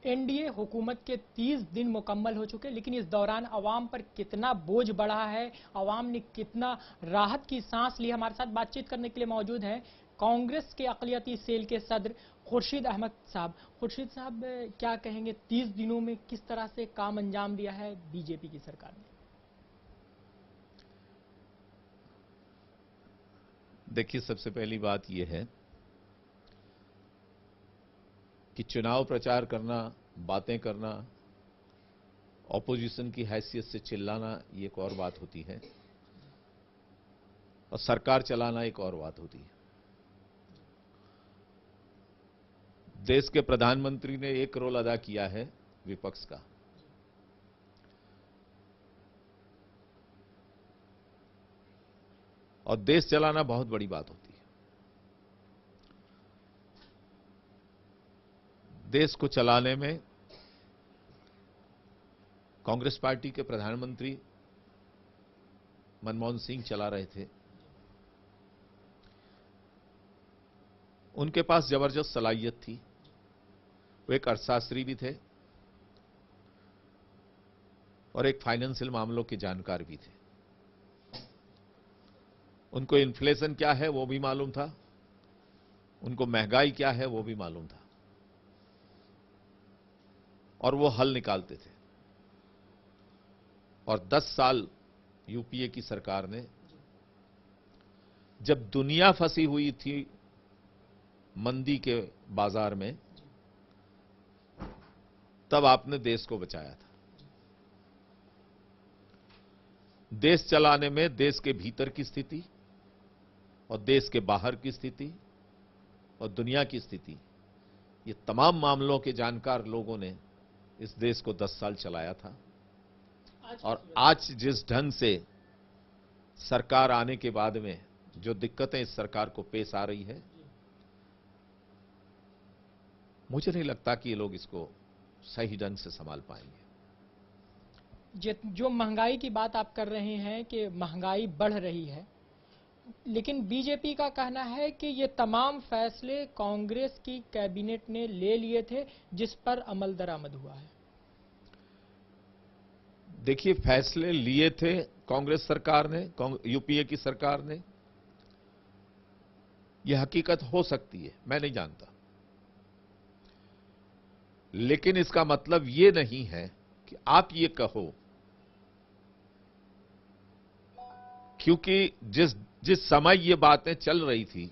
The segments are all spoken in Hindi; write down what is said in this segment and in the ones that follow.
एनडीए हुकूमत के 30 दिन मुकम्मल हो चुके, लेकिन इस दौरान अवाम पर कितना बोझ बढ़ा है, अवाम ने कितना राहत की सांस ली। हमारे साथ बातचीत करने के लिए मौजूद हैं कांग्रेस के अक़लियती सेल के सदर खुर्शीद अहमद साहब। खुर्शीद साहब, क्या कहेंगे, 30 दिनों में किस तरह से काम अंजाम दिया है बीजेपी की सरकार ने? देखिए, सबसे पहली बात यह है कि चुनाव प्रचार करना, बातें करना, ऑपोजिशन की हैसियत से चिल्लाना, ये एक और बात होती है, और सरकार चलाना एक और बात होती है। देश के प्रधानमंत्री ने एक रोल अदा किया है विपक्ष का, और देश चलाना बहुत बड़ी बात होती है। देश को चलाने में कांग्रेस पार्टी के प्रधानमंत्री मनमोहन सिंह चला रहे थे। उनके पास जबरदस्त सलाहियत थी, वो एक अर्थशास्त्री भी थे और एक फाइनेंशियल मामलों के जानकार भी थे। उनको इन्फ्लेशन क्या है वो भी मालूम था, उनको महंगाई क्या है वो भी मालूम था, और वो हल निकालते थे। और 10 साल यूपीए की सरकार ने, जब दुनिया फंसी हुई थी मंदी के बाजार में, तब आपने देश को बचाया था। देश चलाने में देश के भीतर की स्थिति और देश के बाहर की स्थिति और दुनिया की स्थिति, ये तमाम मामलों के जानकार लोगों ने इस देश को 10 साल चलाया था। और आज जिस ढंग से सरकार आने के बाद में जो दिक्कतें इस सरकार को पेश आ रही है, मुझे नहीं लगता कि ये लोग इसको सही ढंग से संभाल पाएंगे। जो महंगाई की बात आप कर रहे हैं कि महंगाई बढ़ रही है, लेकिन बीजेपी का कहना है कि ये तमाम फैसले कांग्रेस की कैबिनेट ने ले लिए थे, जिस पर अमल दरामद हुआ है। देखिए, फैसले लिए थे कांग्रेस सरकार ने, यूपीए की सरकार ने, यह हकीकत हो सकती है, मैं नहीं जानता, लेकिन इसका मतलब यह नहीं है कि आप ये कहो, क्योंकि जिस समय ये बातें चल रही थी,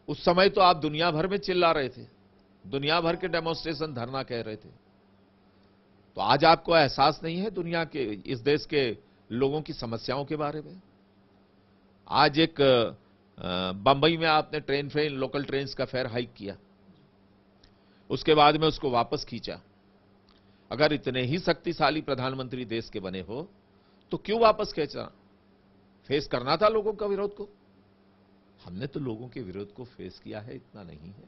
उस समय तो आप दुनिया भर में चिल्ला रहे थे, दुनिया भर के डेमोन्स्ट्रेशन, धरना कह रहे थे। तो आज आपको एहसास नहीं है दुनिया के, इस देश के लोगों की समस्याओं के बारे में? आज एक बंबई में आपने लोकल ट्रेन का फेयर हाइक किया, उसके बाद में उसको वापस खींचा। अगर इतने ही शक्तिशाली प्रधानमंत्री देश के बने हो तो क्यों वापस खींचा? फेस करना था लोगों का विरोध को। हमने तो लोगों के विरोध को फेस किया है, इतना नहीं है,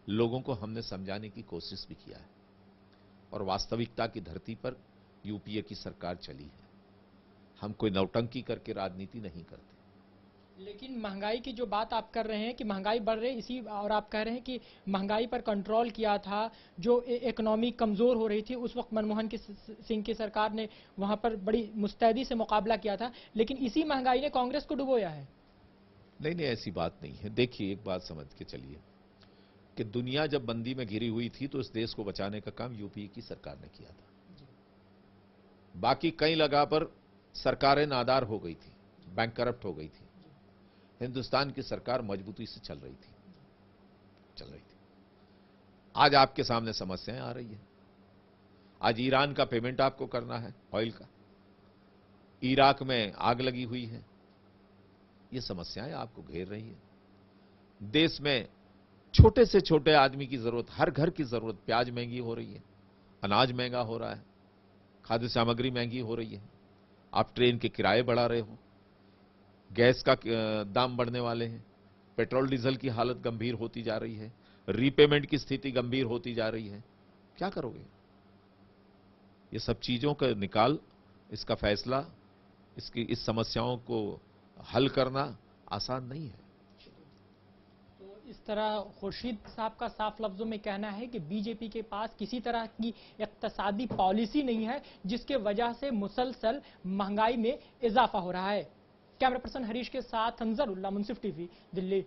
लोगों को हमने समझाने की कोशिश भी किया है, और वास्तविकता की धरती पर यूपीए की सरकार चली है। हम कोई नौटंकी करके राजनीति नहीं करते। लेकिन महंगाई की जो बात आप कर रहे हैं कि महंगाई बढ़ रही इसी, और आप कह रहे हैं कि महंगाई पर कंट्रोल किया था, जो इकोनॉमी कमजोर हो रही थी, उस वक्त मनमोहन सिंह की सरकार ने वहां पर बड़ी मुस्तैदी से मुकाबला किया था, लेकिन इसी महंगाई ने कांग्रेस को डुबोया है। नहीं, ऐसी बात नहीं है। देखिए, एक बात समझ के चलिए कि दुनिया जब बंदी में घिरी हुई थी तो इस देश को बचाने का काम यूपीए की सरकार ने किया था। बाकी कई जगह पर सरकारें नादार हो गई थी, बैंक करप्ट हो गई थी, हिंदुस्तान की सरकार मजबूती से चल रही थी। आज आपके सामने समस्याएं आ रही है। आज ईरान का पेमेंट आपको करना है, ऑयल का, इराक में आग लगी हुई है, ये समस्याएं आपको घेर रही है। देश में छोटे से छोटे आदमी की जरूरत, हर घर की जरूरत, प्याज महंगी हो रही है, अनाज महंगा हो रहा है, खाद्य सामग्री महंगी हो रही है, आप ट्रेन के किराए बढ़ा रहे हो, गैस का दाम बढ़ने वाले हैं, पेट्रोल डीजल की हालत गंभीर होती जा रही है, रीपेमेंट की स्थिति गंभीर होती जा रही है। क्या करोगे? ये सब चीजों का निकाल, इसका फैसला, इस समस्याओं को हल करना आसान नहीं है। तो इस तरह खुर्शीद साहब का साफ लफ्जों में कहना है कि बीजेपी के पास किसी तरह की इक्तसादी पॉलिसी नहीं है, जिसके वजह से मुसलसल महंगाई में इजाफा हो रहा है। कैमरा पर्सन हरीश के साथ अंजरुल्लाह, मुंसिफ टीवी, दिल्ली।